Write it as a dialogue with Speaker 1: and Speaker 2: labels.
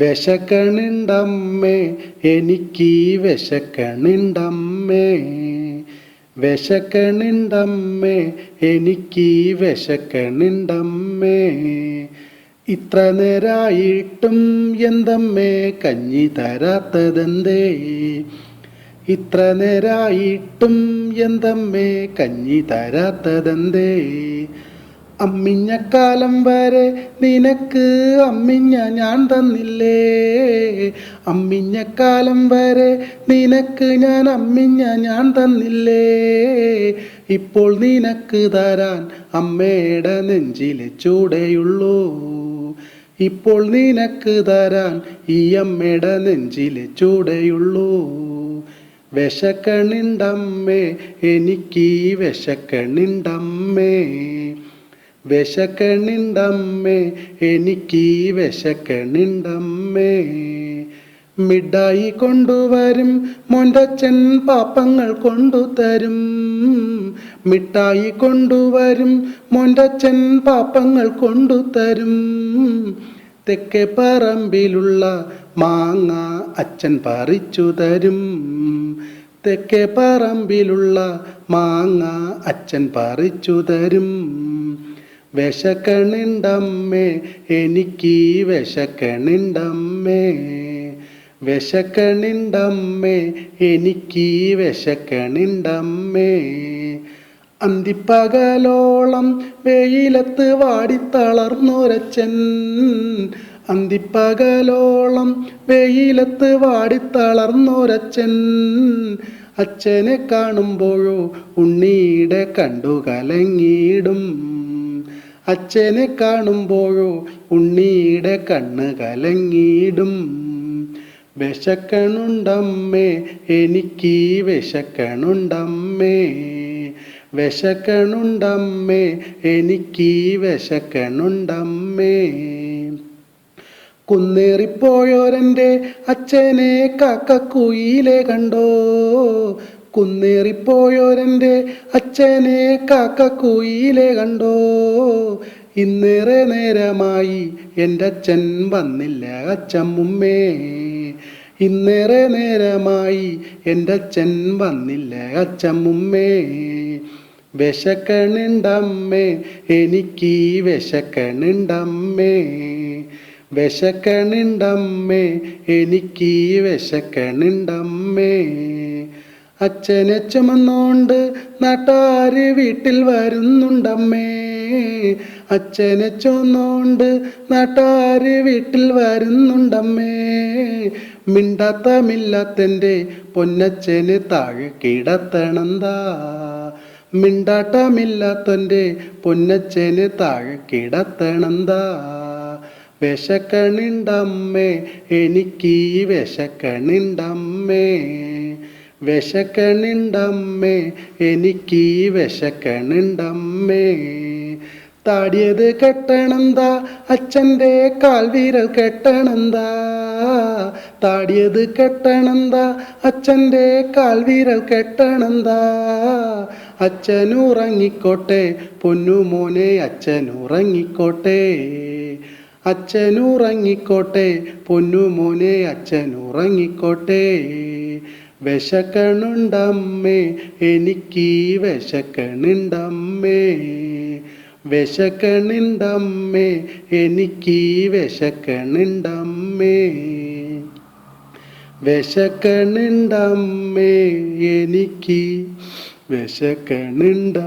Speaker 1: വിശക്കണിണ്ടമ്മേ എനിക്ക് വിശക്കണിണ്ടമ്മേ, വിശക്കണിണ്ടമ്മേ എനിക്ക് വിശക്കണിണ്ടമ്മേ. ഇത്ര നേരായിട്ടും എന്തമ്മേ കഞ്ഞി തരാത്തതെന്തേ, ഇത്ര നേരായിട്ടും എന്തമ്മേ കഞ്ഞി തരാത്തതെന്തേ. അമ്മിഞ്ഞക്കാലം വരെ നിനക്ക് അമ്മിഞ്ഞ ഞാൻ തന്നില്ലേ, അമ്മിഞ്ഞക്കാലം വരെ നിനക്ക് ഞാൻ അമ്മിഞ്ഞ ഞാൻ തന്നില്ലേ. ഇപ്പോൾ നിനക്ക് തരാൻ അമ്മയുടെ നെഞ്ചിലെ ചൂടയുള്ളൂ, ഇപ്പോൾ നിനക്ക് തരാൻ ഈ അമ്മയുടെ നെഞ്ചിലെ ചൂടയുള്ളൂ. വിശക്കണിണ്ടമ്മേ എനിക്ക് വിശക്കണിണ്ടമ്മേ, വിശക്കണിണ്ടമ്മേ എനിക്ക് വിശക്കണിണ്ടമ്മേ. മിഠായി കൊണ്ടുവരും മോൻ്റച്ഛൻ പാപ്പങ്ങൾ കൊണ്ടുതരും, മിഠായി കൊണ്ടുവരും മോൻ്റച്ഛൻ പാപ്പങ്ങൾ കൊണ്ടുതരും. തെക്കേ പറമ്പിലുള്ള മാങ്ങ അച്ഛൻ പറിച്ചു തരും, തെക്കേ പറമ്പിലുള്ള മാങ്ങ അച്ഛൻ പറിച്ചു തരും. വിശക്കണിണ്ടമ്മേ എനിക്ക് വിശക്കണിണ്ടമ്മേ, വിശക്കണിണ്ടമ്മേ എനിക്ക് വിശക്കണിണ്ടമ്മേ. അന്തിപ്പകലോളം വെയിലത്ത് വാടിത്തളർന്നൊരച്ഛൻ, അന്തിപ്പകലോളം വെയിലത്ത് വാടിത്തളർന്നൊരച്ഛൻ. അച്ഛനെ കാണുമ്പോഴോ ഉണ്ണീടെ കണ്ടു കലങ്ങിയിടും, അച്ഛനെ കാണുമ്പോഴോ ഉണ്ണീടെ കണ്ണ് കലങ്ങിയിടും. വിശക്കണുണ്ടമ്മേ എനിക്ക് വിശക്കണുണ്ടമ്മേ, വിശക്കണുണ്ടമ്മേ എനിക്ക് വിശക്കണുണ്ടമ്മേ. കുന്നേറിപ്പോയോരെൻ്റെ അച്ഛനെ കാക്കക്കുയിലെ കണ്ടോ, കുന്നേറിപ്പോയോരെൻ്റെ അച്ഛനെ കാക്കക്കുയിലെ കണ്ടോ. ഇന്നേറെ നേരമായി എൻ്റെ അച്ഛൻ വന്നില്ല അച്ചമ്മുമ്മേ, ഇന്നേറെ നേരമായി എൻ്റെ അച്ഛൻ വന്നില്ല അച്ചമ്മുമ്മേ. വിശക്കണിണ്ടമ്മേ എനിക്ക് വിശക്കണിണ്ടമ്മേ, വിശക്കണിണ്ടമ്മേ എനിക്ക് വിശക്കണിണ്ടമ്മേ. അച്ഛനെ ചുമന്നോണ്ട് നാട്ടാര് വീട്ടിൽ വരുന്നുണ്ടമ്മേ, അച്ഛനെ ചുമന്നോണ്ട് നാട്ടാര് വീട്ടിൽ വരുന്നുണ്ടമ്മേ. മിണ്ടാട്ടമില്ലാത്തെൻ്റെ പൊന്നച്ഛന് താഴെ കിടത്തണന്താ, മിണ്ടാട്ടമില്ലാത്തെൻ്റെ പൊന്നച്ഛന് താഴെ കിടത്തണന്താ. വിശക്കണിണ്ടമ്മേ എനിക്ക് വിശക്കണിണ്ടമ്മേ, വിശക്കണിണ്ടമ്മേ എനിക്ക് വിശക്കണിണ്ടമ്മേ. താടിയത് കെട്ടണന്താ അച്ഛൻ്റെ കാൽവിരൽ കെട്ടണന്താ, താടിയത് കെട്ടണന്താ അച്ഛൻ്റെ കാൽവിരൽ കെട്ടണന്താ. അച്ഛനുറങ്ങിക്കോട്ടെ പൊന്നുമോനെ അച്ഛനുറങ്ങിക്കോട്ടെ, അച്ഛനുറങ്ങിക്കോട്ടെ പൊന്നുമോനെ അച്ഛനുറങ്ങിക്കോട്ടെ. വിശക്കണുണ്ടമ്മേ എനിക്ക് വിശക്കണിണ്ടമ്മേ, വിശക്കണിണ്ടമ്മേ എനിക്ക് വിശക്കണിണ്ടമ്മേ, വിശക്കണിണ്ടമ്മേ എനിക്ക് വിശക്കണിണ്ടമ്മേ.